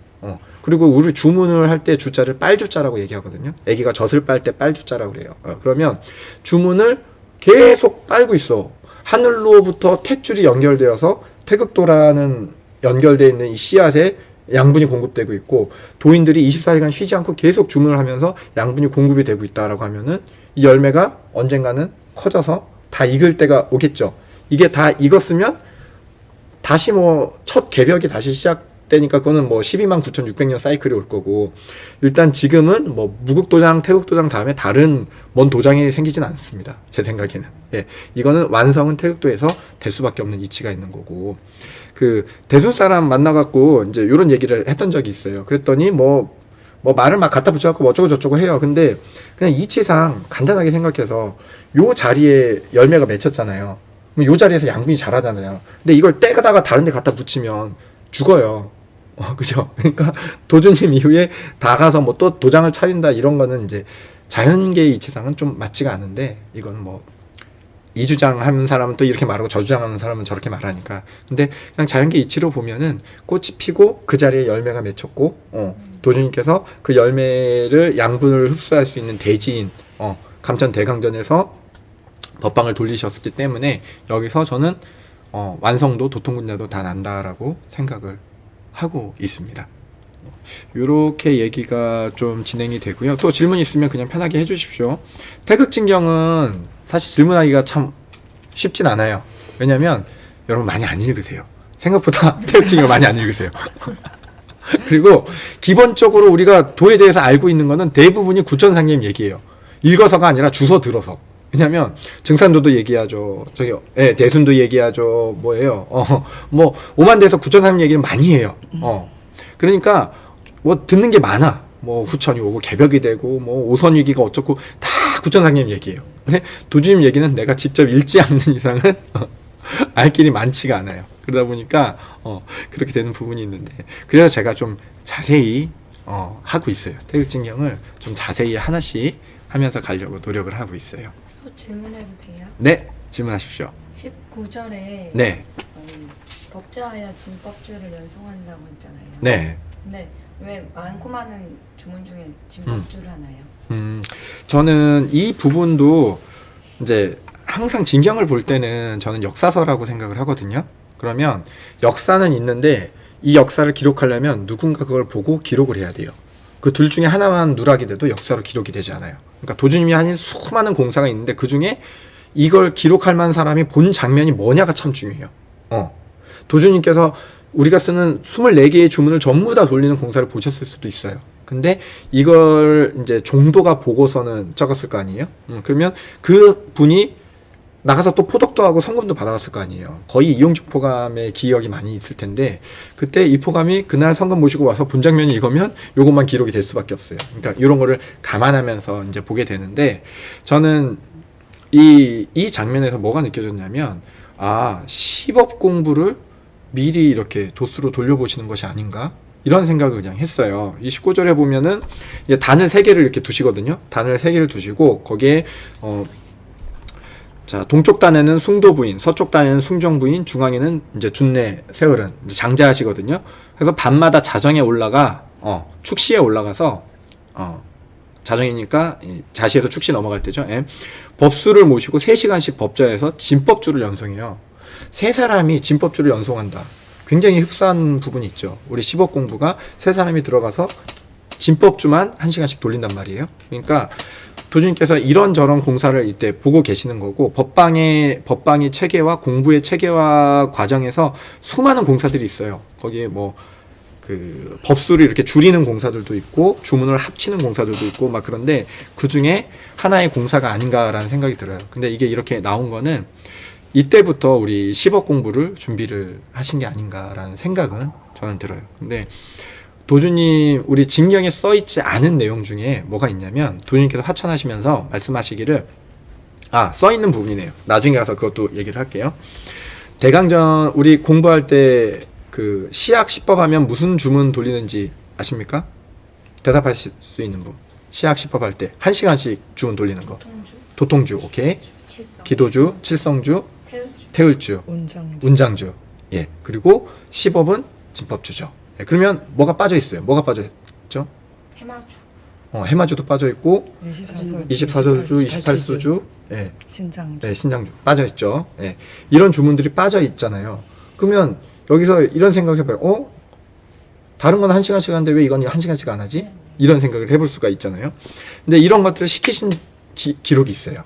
그리고 우리 주문을 할 때 주자를 빨주자라고 얘기하거든요. 애기가 젖을 빨 때 빨주자라고 그래요. 그러면 주문을 계속 빨고 있어. 하늘로부터 탯줄이 연결되어서 태극도라는 연결되어 있는 이 씨앗에 양분이 공급되고 있고 도인들이 24시간 쉬지 않고 계속 주문을 하면서 양분이 공급이 되고 있다라고 하면은 이 열매가 언젠가는 커져서 다 익을 때가 오겠죠. 이게 다 익었으면 다시 뭐 첫 개벽이 다시 시작되니까 그거는 뭐 129,600년 사이클이 올 거고 일단 지금은 뭐 무국도장, 태극도장 다음에 다른 뭔 도장이 생기진 않습니다. 제 생각에는. 예. 이거는 완성은 태극도에서 될 수밖에 없는 이치가 있는 거고 그 대순 사람 만나갖고 이제 이런 얘기를 했던 적이 있어요. 그랬더니 뭐 말을 막 갖다 붙여갖고 뭐 어쩌고 저쩌고 해요. 근데 그냥 이치상 간단하게 생각해서 요 자리에 열매가 맺혔잖아요. 그럼 요 자리에서 양분이 자라잖아요. 근데 이걸 떼다가 다른 데 갖다 붙이면 죽어요. 그죠? 그러니까 도주님 이후에 다 가서 뭐 또 도장을 차린다 이런 거는 이제 자연계의 이치상은 좀 맞지가 않은데 이건 뭐 이주장하는 사람은 또 이렇게 말하고 저주장하는 사람은 저렇게 말하니까 근데 그냥 자연계 이치로 보면은 꽃이 피고 그 자리에 열매가 맺혔고 도주님께서 그 열매를 양분을 흡수할 수 있는 대지인 감천 대강전에서 법방을 돌리셨기 때문에 여기서 저는 완성도 도통군자도 다 난다라고 생각을 하고 있습니다. 이렇게 얘기가 좀 진행이 되고요. 또 질문 있으면 그냥 편하게 해주십시오. 태극진경은 사실 질문하기가 참 쉽진 않아요. 왜냐면 여러분 많이 안 읽으세요. 생각보다 태극진경을 많이 안 읽으세요. 그리고 기본적으로 우리가 도에 대해서 알고 있는 거는 대부분이 구천상님 얘기예요. 읽어서가 아니라 주워 들어서. 왜냐면 증산도도 얘기하죠. 대순도 얘기하죠. 뭐예요? 뭐 오만대에서 구천상님 얘기는 많이 해요. 그러니까 뭐 듣는 게 많아. 뭐 후천이 오고 개벽이 되고 뭐 오선위기가 어쩌고 다 구천상님 얘기예요. 근데 도주님 얘기는 내가 직접 읽지 않는 이상은 알 길이 많지가 않아요. 그러다 보니까 그렇게 되는 부분이 있는데 그래서 제가 좀 자세히 하고 있어요. 태극진경을 좀 자세히 하나씩 하면서 가려고 노력을 하고 있어요. 또 질문해도 돼요? 네, 질문하십시오. 19절에 네, 법자하여 진법주를 연송한다고 했잖아요. 네. 근데 왜 많고 많은 주문 중에 진법주를 하나요? 저는 이 부분도 이제 항상 진경을 볼 때는 저는 역사서라고 생각을 하거든요. 그러면 역사는 있는데 이 역사를 기록하려면 누군가 그걸 보고 기록을 해야 돼요. 그 둘 중에 하나만 누락이 돼도 역사로 기록이 되지 않아요. 그러니까 도주님이 하신 수많은 공사가 있는데 그 중에 이걸 기록할 만한 사람이 본 장면이 뭐냐가 참 중요해요. 도주님께서 우리가 쓰는 24개의 주문을 전부 다 돌리는 공사를 보셨을 수도 있어요. 근데 이걸 이제 종도가 보고서는 적었을 거 아니에요? 그러면 그 분이 나가서 또 포덕도 하고 성금도 받아갔을 거 아니에요. 거의 이용직포감의 기억이 많이 있을 텐데 그때 이 포감이 그날 성금 모시고 와서 본 장면이 이거면 요것만 기록이 될 수밖에 없어요. 그러니까 이런 거를 감안하면서 이제 보게 되는데 저는 이 장면에서 뭐가 느껴졌냐면 10업 공부를 미리 이렇게 도수로 돌려보시는 것이 아닌가 이런 생각을 그냥 했어요. 이 19절에 보면은 이제 단을 3개를 이렇게 두시거든요. 단을 3개를 두시고 거기에 자, 동쪽 단에는 숭도 부인, 서쪽 단에는 숭정 부인, 중앙에는 이제 준내 세월은 이제 장자하시거든요. 그래서 밤마다 자정에 올라가 축시에 올라가서 자정이니까 자시에서 축시 넘어갈 때죠. 법수를 모시고 3시간씩 법좌에서 진법주를 연송해요. 3사람이 진법주를 연송한다. 굉장히 흡사한 부분이 있죠. 우리 10억 공부가 3사람이 들어가서 진법주만 1시간씩 돌린단 말이에요. 그러니까 도주님께서 이런저런 공사를 이때 보고 계시는 거고 법방의 체계와 공부의 체계화 과정에서 수많은 공사들이 있어요. 거기에 뭐 그 법수를 이렇게 줄이는 공사들도 있고 주문을 합치는 공사들도 있고 막 그런데 그 중에 하나의 공사가 아닌가라는 생각이 들어요. 근데 이게 이렇게 나온 거는 이때부터 우리 10억 공부를 준비를 하신 게 아닌가라는 생각은 저는 들어요. 근데 도주님 우리 진경에 써있지 않은 내용 중에 뭐가 있냐면 도주님께서 화천하시면서 말씀하시기를 써있는 부분이네요. 나중에 가서 그것도 얘기를 할게요. 대강전 우리 공부할 때 그 시약 시법 하면 무슨 주문 돌리는지 아십니까? 대답하실 수 있는 분. 시약 시법 할 때 1시간씩 주문 돌리는 거. 도통주 오케이. 기도주, 칠성주, 태을주, 운장주. 예. 그리고 시법은 진법주죠. 예. 그러면 뭐가 빠져 있어요? 뭐가 빠져 있죠? 해마주. 해마주도 빠져 있고 24절주, 28수주, 예. 신장주. 네, 신장주 빠져 있죠. 예. 이런 주문들이 빠져 있잖아요. 그러면 여기서 이런 생각을 해봐요. 다른 건 1시간씩 하는데 왜 이건 1시간씩 안 하지? 이런 생각을 해볼 수가 있잖아요. 근데 이런 것들을 시키신 기록이 있어요.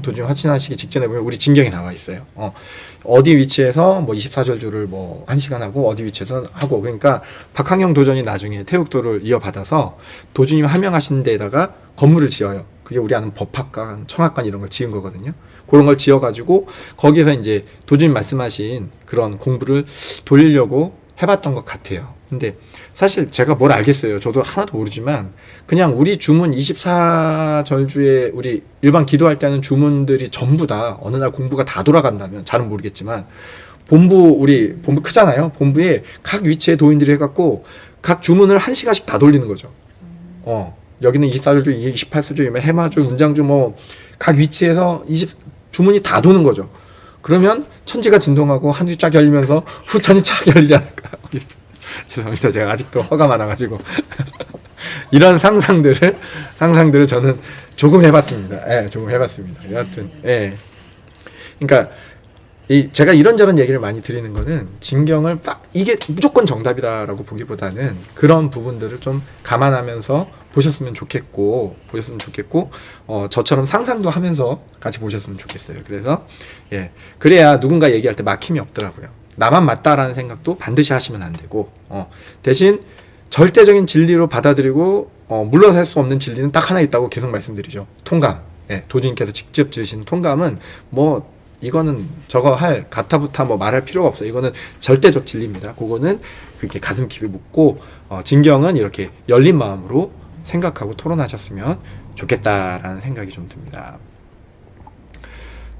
도중 화친하시기 직전에 보면 우리 진경에 나와 있어요. 어디 위치에서 뭐 24절주를 뭐 1시간 하고 어디 위치에서 하고 그러니까 박항영 도전이 나중에 태국도를 이어받아서 도주님 하명하신 데다가 건물을 지어요. 그게 우리 아는 법학관, 청학관 이런 걸 지은 거거든요. 그런 걸 지어가지고 거기서 이제 도주님 말씀하신 그런 공부를 돌리려고 해봤던 것 같아요. 근데 사실 제가 뭘 알겠어요. 저도 하나도 모르지만 그냥 우리 주문 24절주에 우리 일반 기도할 때 하는 주문들이 전부 다 어느 날 공부가 다 돌아간다면 잘은 모르겠지만 우리 본부 크잖아요. 본부에 각 위치에 도인들이 해갖고 각 주문을 1시간씩 다 돌리는 거죠. 여기는 24절주, 28수주, 해마주, 운장주 뭐 각 위치에서 주문이 다 도는 거죠. 그러면 천지가 진동하고 하늘이 쫙 열리면서 후천이 쫙 열리지 않을까. 죄송합니다. 제가 아직도 허가 많아가지고 이런 상상들을 저는 조금 해봤습니다. 예, 조금 해봤습니다. 여하튼 그러니까 제가 이런저런 얘기를 많이 드리는 거는 진경을 이게 무조건 정답이다라고 보기보다는 그런 부분들을 좀 감안하면서 보셨으면 좋겠고 저처럼 상상도 하면서 같이 보셨으면 좋겠어요. 그래서 그래야 누군가 얘기할 때 막힘이 없더라고요. 나만 맞다라는 생각도 반드시 하시면 안 되고 대신 절대적인 진리로 받아들이고 물러설 수 없는 진리는 딱 하나 있다고 계속 말씀드리죠. 통감. 도주님께서 직접 지으신 통감은 뭐 이거는 저거 가타부타 뭐 말할 필요가 없어요. 이거는 절대적 진리입니다. 그거는 그렇게 가슴 깊이 묻고 진경은 이렇게 열린 마음으로 생각하고 토론하셨으면 좋겠다라는 생각이 좀 듭니다.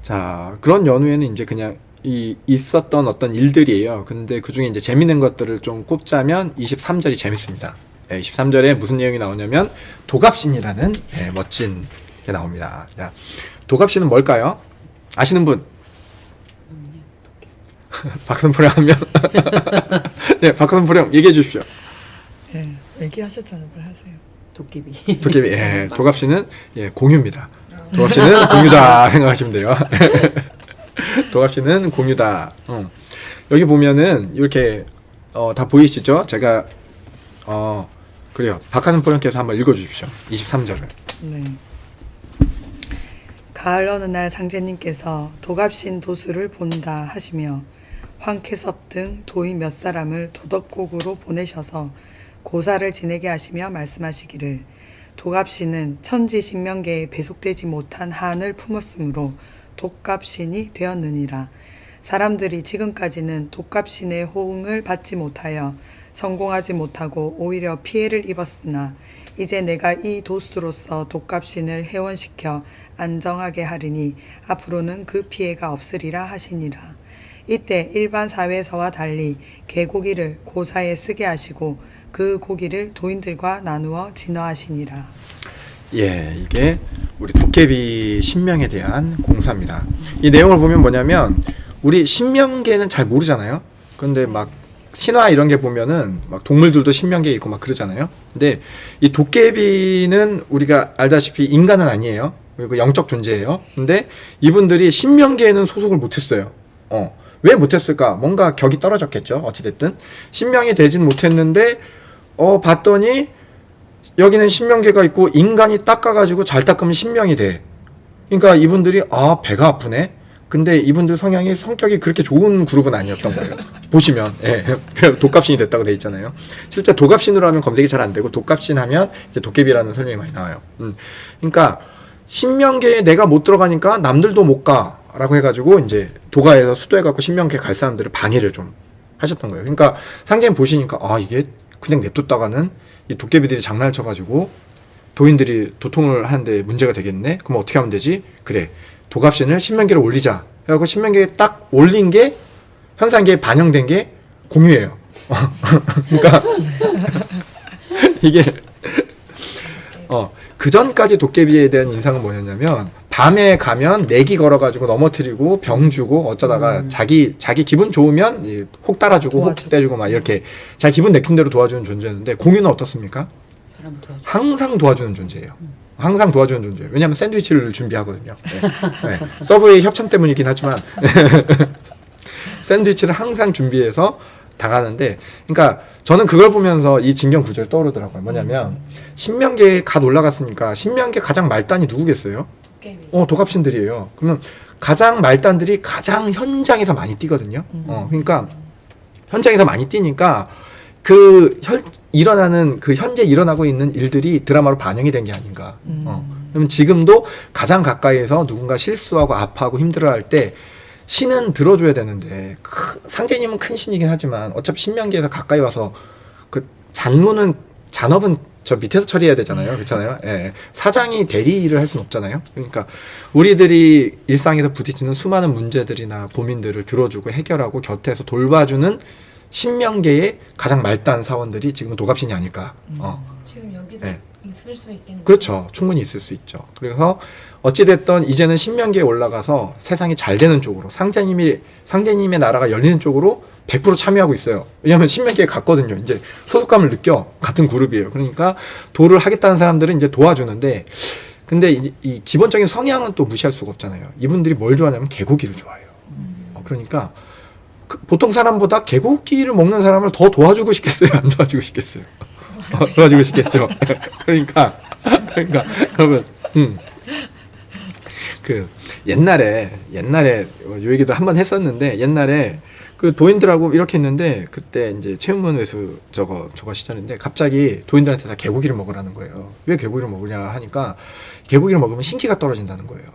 자, 그런 연후에는 이제 그냥 있었던 어떤 일들이에요. 근데 그 중에 이제 재밌는 것들을 좀 꼽자면 23절이 재밌습니다. 23절에 무슨 내용이 나오냐면 도갑신이라는 멋진 게 나옵니다. 자, 도갑신은 뭘까요? 아시는 분? 박선포령 하면 네, 박선포령 얘기해 주십시오. 얘기하셨잖아요. 뭘 하세요? 도깨비. 도갑신은 공유입니다. 도갑신은 공유다 생각하시면 돼요. 도갑신은 공유다. 여기 보면은 이렇게 다 보이시죠? 제가 그래요. 박하선포령께서 한번 읽어주십시오. 23절을. 네. 가을 어느 날 상제님께서 도갑신 도수를 본다 하시며 황쾌섭 등 도인 몇 사람을 도덕곡으로 보내셔서 고사를 지내게 하시며 말씀하시기를 도갑신은 천지신명계에 배속되지 못한 한을 품었으므로 독갑신이 되었느니라. 사람들이 지금까지는 독갑신의 호응을 받지 못하여 성공하지 못하고 오히려 피해를 입었으나 이제 내가 이 도수로서 독갑신을 회원시켜 안정하게 하리니 앞으로는 그 피해가 없으리라 하시니라. 이때 일반 사회에서와 달리 개고기를 고사에 쓰게 하시고 그 고기를 도인들과 나누어 진화하시니라. 이게 우리 도깨비 신명에 대한 공사입니다. 이 내용을 보면 뭐냐면 우리 신명계는 잘 모르잖아요. 그런데 막 신화 이런 게 보면은 막 동물들도 신명계에 있고 막 그러잖아요. 근데 이 도깨비는 우리가 알다시피 인간은 아니에요. 그리고 영적 존재예요. 근데 이분들이 신명계에는 소속을 못했어요. 왜 못했을까? 뭔가 격이 떨어졌겠죠. 어찌됐든 신명이 되진 못했는데 봤더니 여기는 신명계가 있고 인간이 닦아가지고 잘 닦으면 신명이 돼. 그러니까 이분들이 배가 아프네. 근데 이분들 성격이 그렇게 좋은 그룹은 아니었던 거예요. 보시면 독갑신이 됐다고 돼 있잖아요. 실제 독갑신으로 하면 검색이 잘 안 되고 독갑신 하면 이제 도깨비라는 설명이 많이 나와요. 그러니까 신명계에 내가 못 들어가니까 남들도 못 가라고 해가지고 이제 도가에서 수도해갖고 신명계 갈 사람들을 방해를 좀 하셨던 거예요. 그러니까 상제님 보시니까 이게 그냥 냅뒀다가는 이 도깨비들이 장난을 쳐가지고 도인들이 도통을 하는데 문제가 되겠네. 그럼 어떻게 하면 되지? 그래, 도갑신을 신명계로 올리자. 그래갖고 신명계에 딱 올린 게 현상계에 반영된 게 공유예요. 그러니까 이게 그 전까지 도깨비에 대한 인상은 뭐였냐면 밤에 가면 내기 걸어가지고 넘어뜨리고 병 주고 어쩌다가 자기 기분 좋으면 혹 따라주고 혹 떼주고 막 이렇게 자기 기분 내킨 대로 도와주는 존재였는데 공유는 어떻습니까? 항상 도와주는 존재예요. 항상 도와주는 존재예요. 왜냐하면 샌드위치를 준비하거든요. 네. 서브웨이 협찬 때문이긴 하지만 샌드위치를 항상 준비해서 당하는데, 그러니까 저는 그걸 보면서 이 진경 구절이 떠오르더라고요. 뭐냐면 신명계에 갓 올라갔으니까 신명계 가장 말단이 누구겠어요? 도갑신들이에요. 그러면 가장 말단들이 가장 현장에서 많이 뛰거든요. 그러니까 현장에서 많이 뛰니까 일어나는 현재 일어나고 있는 일들이 드라마로 반영이 된 게 아닌가. 그러면 지금도 가장 가까이에서 누군가 실수하고 아파하고 힘들어할 때 신은 들어줘야 되는데 상제님은 큰 신이긴 하지만 어차피 신명계에서 가까이 와서 그 잔업은 저 밑에서 처리해야 되잖아요. 그렇잖아요. 예. 사장이 대리 일을 할 수는 없잖아요. 그러니까 우리들이 일상에서 부딪히는 수많은 문제들이나 고민들을 들어주고 해결하고 곁에서 돌봐주는 신명계의 가장 말단 사원들이 지금은 도갑신이 아닐까. 지금 여기도 있을 수 있겠네요. 그렇죠. 충분히 있을 수 있죠. 그래서 어찌됐든 이제는 신명계에 올라가서 세상이 잘 되는 쪽으로 상제님의 나라가 열리는 쪽으로 100% 참여하고 있어요. 왜냐하면 신명계에 갔거든요. 이제 소속감을 느껴. 같은 그룹이에요. 그러니까 도를 하겠다는 사람들은 이제 도와주는데, 근데 이 기본적인 성향은 또 무시할 수가 없잖아요. 이분들이 뭘 좋아하냐면 개고기를 좋아해요. 그러니까 보통 사람보다 개고기를 먹는 사람을 더 도와주고 싶겠어요? 안 도와주고 싶겠어요? 도와주고 싶겠죠. 그러니까 여러분, 옛날에 요 얘기도 한번 했었는데, 옛날에 그 도인들하고 이렇게 했는데, 그때 이제 최은문 외수 저거 시절인데 갑자기 도인들한테 다 개고기를 먹으라는 거예요. 왜 개고기를 먹으냐 하니까 개고기를 먹으면 신기가 떨어진다는 거예요.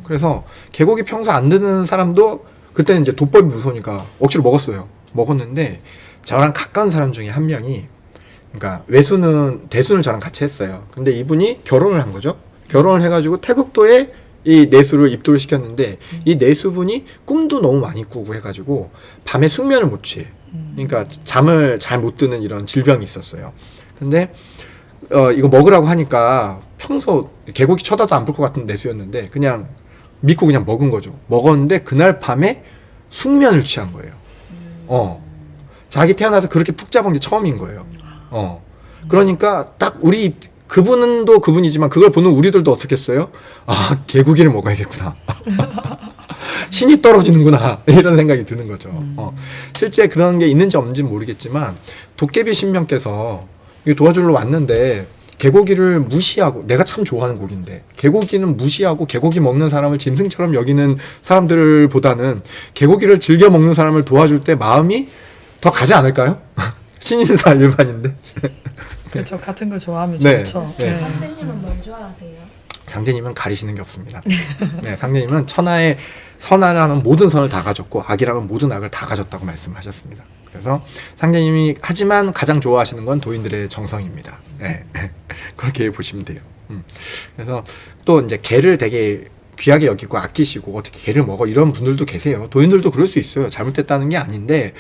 그래서 개고기 평소 안 드는 사람도 그때는 이제 도법이 무서우니까 억지로 먹었는데 저랑 가까운 사람 중에 한 명이, 그러니까 대순을 저랑 같이 했어요. 근데 이분이 결혼을 한 거죠. 결혼을 해가지고 태국도에 이 내수를 입도를 시켰는데 이 내수분이 꿈도 너무 많이 꾸고 해가지고 밤에 숙면을 못 취해. 그러니까 잠을 잘 못 드는 이런 질병이 있었어요. 근데 이거 먹으라고 하니까 평소 개고기 쳐다도 안 볼 것 같은 내수였는데 그냥 믿고 그냥 먹은 거죠. 먹었는데 그날 밤에 숙면을 취한 거예요. 자기 태어나서 그렇게 푹 잡은 게 처음인 거예요. 그러니까 딱 그분은 또 그분이지만 그걸 보는 우리들도 어떻겠어요? 개고기를 먹어야겠구나. 신이 떨어지는구나. 이런 생각이 드는 거죠. 실제 그런 게 있는지 없는지는 모르겠지만 도깨비 신명께서 도와주러 왔는데 개고기를 무시하고, 내가 참 좋아하는 고기인데 개고기는 무시하고 개고기 먹는 사람을 짐승처럼 여기는 사람들보다는 개고기를 즐겨 먹는 사람을 도와줄 때 마음이 더 가지 않을까요? 신인사 일반인데. 그렇죠. 같은 거 좋아하면 네. 좋죠. 네. 상제님은 뭘 좋아하세요? 상제님은 가리시는 게 없습니다. 네, 상제님은 천하의 선하라는 모든 선을 다 가졌고 악이라면 모든 악을 다 가졌다고 말씀하셨습니다. 그래서 상제님이 하지만 가장 좋아하시는 건 도인들의 정성입니다. 네. 그렇게 보시면 돼요. 그래서 또 이제 개를 되게 귀하게 여기고 아끼시고 어떻게 개를 먹어 이런 분들도 계세요. 도인들도 그럴 수 있어요. 잘못됐다는 게 아닌데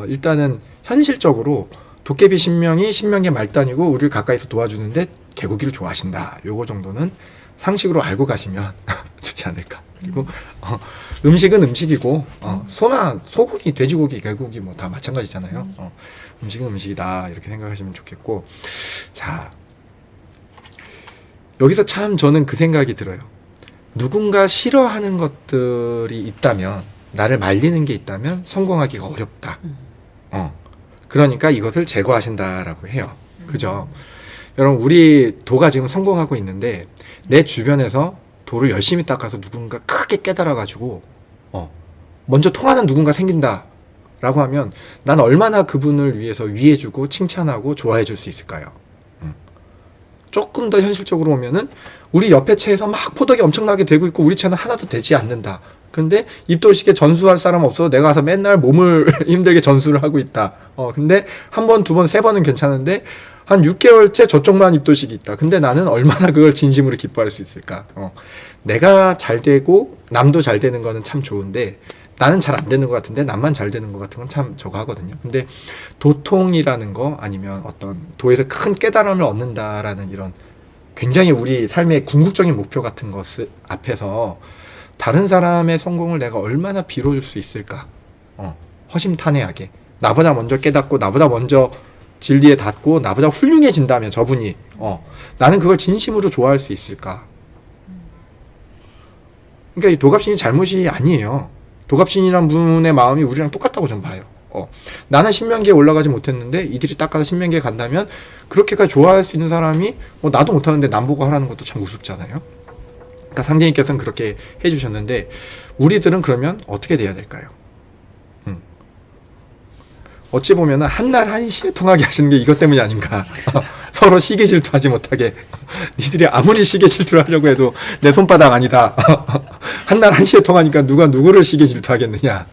일단은 현실적으로 도깨비 신명계 말단이고 우리를 가까이서 도와주는데 개고기를 좋아하신다. 요거 정도는 상식으로 알고 가시면 좋지 않을까. 그리고 음식은 음식이고 소나 소고기, 돼지고기, 개고기 뭐 다 마찬가지잖아요. 음식은 음식이다 이렇게 생각하시면 좋겠고, 자 여기서 참 저는 그 생각이 들어요. 누군가 싫어하는 것들이 있다면, 나를 말리는 게 있다면 성공하기가 어렵다. 그러니까 이것을 제거하신다라고 해요. 그죠? 여러분 우리 도가 지금 성공하고 있는데 내 주변에서 도를 열심히 닦아서 누군가 크게 깨달아가지고 먼저 통하는 누군가 생긴다라고 하면 난 얼마나 그분을 위해서 위해주고 칭찬하고 좋아해줄 수 있을까요? 조금 더 현실적으로 오면은 우리 옆에 채에서 막 포덕이 엄청나게 되고 있고 우리 채는 하나도 되지 않는다. 그런데 입도식에 전수할 사람 없어 내가 가서 맨날 몸을 힘들게 전수를 하고 있다. 근데 한 번, 두 번, 세 번은 괜찮은데 한 6개월째 저쪽만 입도식이 있다. 근데 나는 얼마나 그걸 진심으로 기뻐할 수 있을까? 내가 잘 되고 남도 잘 되는 거는 참 좋은데 나는 잘 안 되는 것 같은데 남만 잘 되는 것 같은 건 참 저거 하거든요. 근데 도통이라는 거 아니면 어떤 도에서 큰 깨달음을 얻는다라는 이런 굉장히 우리 삶의 궁극적인 목표 같은 것을 앞에서 다른 사람의 성공을 내가 얼마나 빌어줄 수 있을까? 허심탄회하게 나보다 먼저 깨닫고 나보다 먼저 진리에 닿고 나보다 훌륭해진다면 저분이 나는 그걸 진심으로 좋아할 수 있을까? 그러니까 이 도갑신이 잘못이 아니에요. 도갑신이란 분의 마음이 우리랑 똑같다고 전 봐요. 나는 신명기에 올라가지 못했는데 이들이 닦아서 신명기에 간다면 그렇게까지 좋아할 수 있는 사람이 나도 못하는데 남 보고 하라는 것도 참 우습잖아요. 그러니까 상제님께서는 그렇게 해주셨는데 우리들은 그러면 어떻게 돼야 될까요? 어찌 보면은 한날 한시에 통하게 하시는 게 이것 때문이 아닌가. 서로 시기 질투하지 못하게. 니들이 아무리 시기 질투를 하려고 해도 내 손바닥 아니다. 한날 한시에 통하니까 누가 누구를 시기 질투하겠느냐.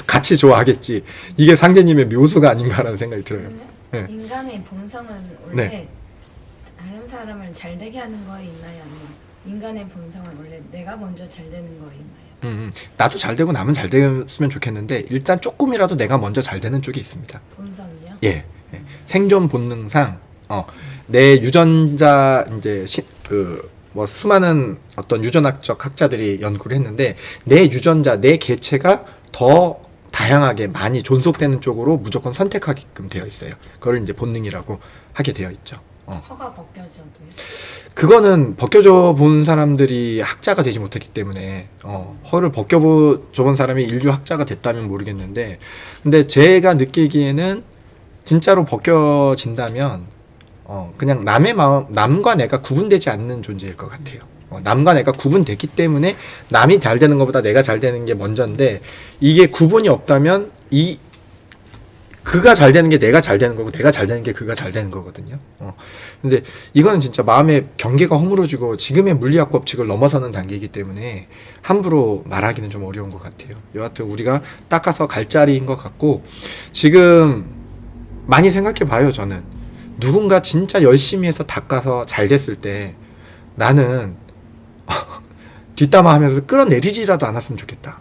같이 좋아하겠지. 이게 상제님의 묘수가 아닌가라는 생각이 들어요. 네. 인간의 본성은 원래 네. 다른 사람을 잘 되게 하는 거에 있나요? 아니면 인간의 본성은 원래 내가 먼저 잘 되는 거에 있나요? 나도 잘 되고 남은 잘 됐으면 좋겠는데 일단 조금이라도 내가 먼저 잘 되는 쪽이 있습니다. 본성이요? 예. 생존 본능상 내 유전자 이제 수많은 어떤 유전학적 학자들이 연구를 했는데 내 유전자 내 개체가 더 다양하게 많이 존속되는 쪽으로 무조건 선택하게끔 되어 있어요. 그걸 이제 본능이라고 하게 되어 있죠. 허가 벗겨져도요? 그거는 벗겨져 본 사람들이 학자가 되지 못했기 때문에 허를 벗겨줘 본 사람이 인류 학자가 됐다면 모르겠는데 근데 제가 느끼기에는 진짜로 벗겨진다면 그냥 남의 마음 남과 내가 구분되지 않는 존재일 것 같아요. 남과 내가 구분됐기 때문에 남이 잘 되는 것보다 내가 잘 되는 게 먼저인데 이게 구분이 없다면 그가 잘 되는 게 내가 잘 되는 거고 내가 잘 되는 게 그가 잘 되는 거거든요. 근데 이거는 진짜 마음의 경계가 허물어지고 지금의 물리학 법칙을 넘어서는 단계이기 때문에 함부로 말하기는 좀 어려운 것 같아요. 여하튼 우리가 닦아서 갈 자리인 것 같고 지금 많이 생각해 봐요. 저는 누군가 진짜 열심히 해서 닦아서 잘 됐을 때 나는 뒷담화 하면서 끌어내리지라도 않았으면 좋겠다.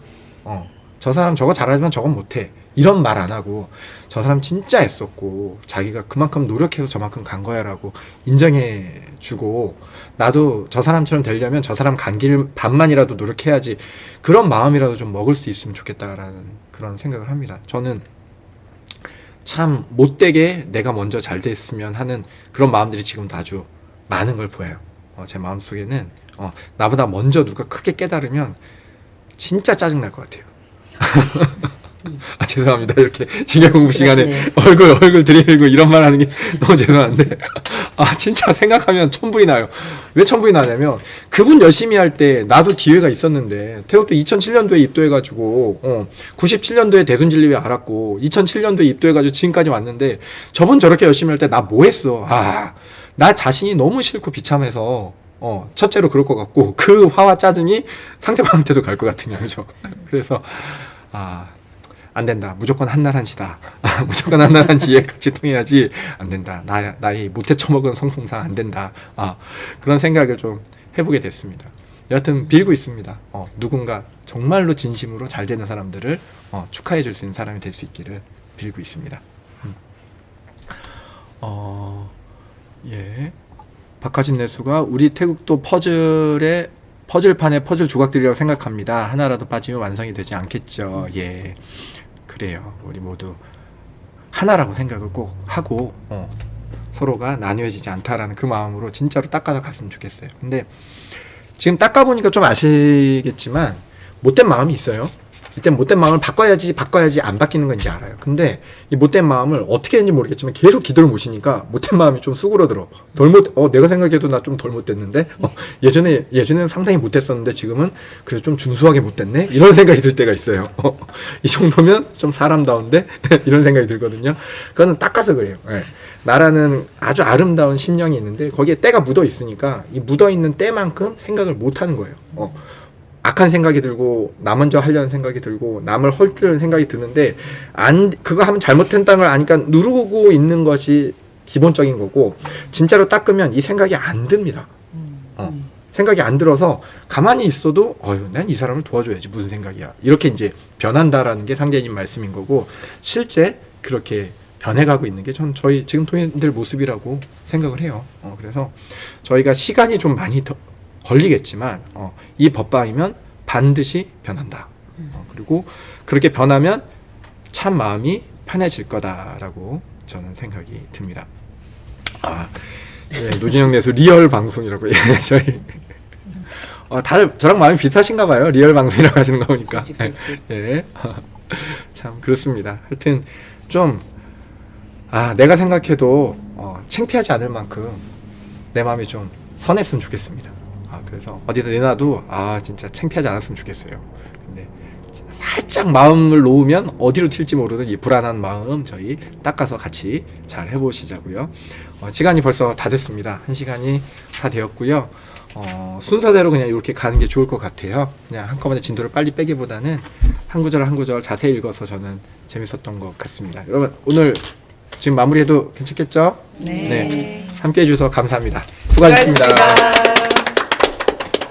저 사람 저거 잘하지만 저건 못해. 이런 말 안 하고 저 사람 진짜 애썼고 자기가 그만큼 노력해서 저만큼 간 거야 라고 인정해 주고 나도 저 사람처럼 되려면 저 사람 간 길 반만이라도 노력해야지 그런 마음이라도 좀 먹을 수 있으면 좋겠다라는 그런 생각을 합니다. 저는 참 못되게 내가 먼저 잘 됐으면 하는 그런 마음들이 지금도 아주 많은 걸 보여요. 제 마음속에는 나보다 먼저 누가 크게 깨달으면 진짜 짜증날 것 같아요. 죄송합니다. 이렇게 징계 공부 시간에 얼굴 들이밀고 이런 말 하는 게 너무 죄송한데 진짜 생각하면 천불이 나요. 왜 천불이 나냐면 그분 열심히 할 때 나도 기회가 있었는데 태욱도 2007년도에 입도해가지고 97년도에 대순진리회 알았고 2007년도에 입도해가지고 지금까지 왔는데 저분 저렇게 열심히 할 때 나 뭐 했어. 나 자신이 너무 싫고 비참해서 첫째로 그럴 것 같고 그 화와 짜증이 상대방한테도 갈 것 같은 거죠. 그래서 안 된다. 무조건 한날 한시다. 무조건 한날 한시에 같이 통해야지 안 된다. 나이 못해 처먹은 성품상 안 된다. 그런 생각을 좀 해보게 됐습니다. 여하튼 빌고 있습니다. 누군가 정말로 진심으로 잘 되는 사람들을 축하해 줄 수 있는 사람이 될 수 있기를 빌고 있습니다. 예. 박하진 내수가 우리 태국도 퍼즐판의 퍼즐 조각들이라고 생각합니다. 하나라도 빠지면 완성이 되지 않겠죠. 예, 그래요. 우리 모두 하나라고 생각을 꼭 하고 서로가 나뉘어지지 않다라는 그 마음으로 진짜로 닦아서 갔으면 좋겠어요. 근데 지금 닦아보니까 좀 아시겠지만 못된 마음이 있어요. 이때 못된 마음을 바꿔야지 안 바뀌는 건지 알아요. 근데 이 못된 마음을 어떻게 했는지 모르겠지만 계속 기도를 모시니까 못된 마음이 좀 수그러들어. 내가 생각해도 나 좀 덜 못됐는데 예전에는 상당히 못됐었는데 지금은 그래도 좀 준수하게 못됐네 이런 생각이 들 때가 있어요. 이 정도면 좀 사람다운데 이런 생각이 들거든요. 그거는 닦아서 그래요. 예. 나라는 아주 아름다운 심령이 있는데 거기에 때가 묻어 있으니까 이 묻어 있는 때만큼 생각을 못 하는 거예요. 악한 생각이 들고 나 먼저 하려는 생각이 들고 남을 헐뜯는 생각이 드는데 그거 하면 잘못된다는 걸 아니까 누르고 있는 것이 기본적인 거고 진짜로 닦으면 이 생각이 안 듭니다. 생각이 안 들어서 가만히 있어도 난 이 사람을 도와줘야지 무슨 생각이야 이렇게 이제 변한다라는 게 상제님 말씀인 거고 실제 그렇게 변해가고 있는 게 전 저희 지금 도인들 모습이라고 생각을 해요. 그래서 저희가 시간이 좀 많이 더 걸리겠지만 이 법방이면 반드시 변한다. 그리고 그렇게 변하면 참 마음이 편해질 거다라고 저는 생각이 듭니다. 예, 노진영 내수 리얼 방송이라고 저희 다들 저랑 마음이 비슷하신가 봐요. 리얼 방송이라고 하시는 거 보니까. 예. 참 그렇습니다. 하여튼 좀 내가 생각해도 창피하지 않을 만큼 내 마음이 좀 선했으면 좋겠습니다. 그래서 어디다 내놔도 진짜 창피하지 않았으면 좋겠어요. 근데 살짝 마음을 놓으면 어디로 튈지 모르는 이 불안한 마음 저희 닦아서 같이 잘 해보시자고요. 시간이 벌써 다 됐습니다. 1시간이 다 되었고요. 순서대로 그냥 이렇게 가는 게 좋을 것 같아요. 그냥 한꺼번에 진도를 빨리 빼기보다는 한 구절 한 구절 자세히 읽어서 저는 재밌었던 것 같습니다. 여러분 오늘 지금 마무리해도 괜찮겠죠? 네. 함께해 주셔서 감사합니다. 수고하셨습니다. 수고하셨습니다.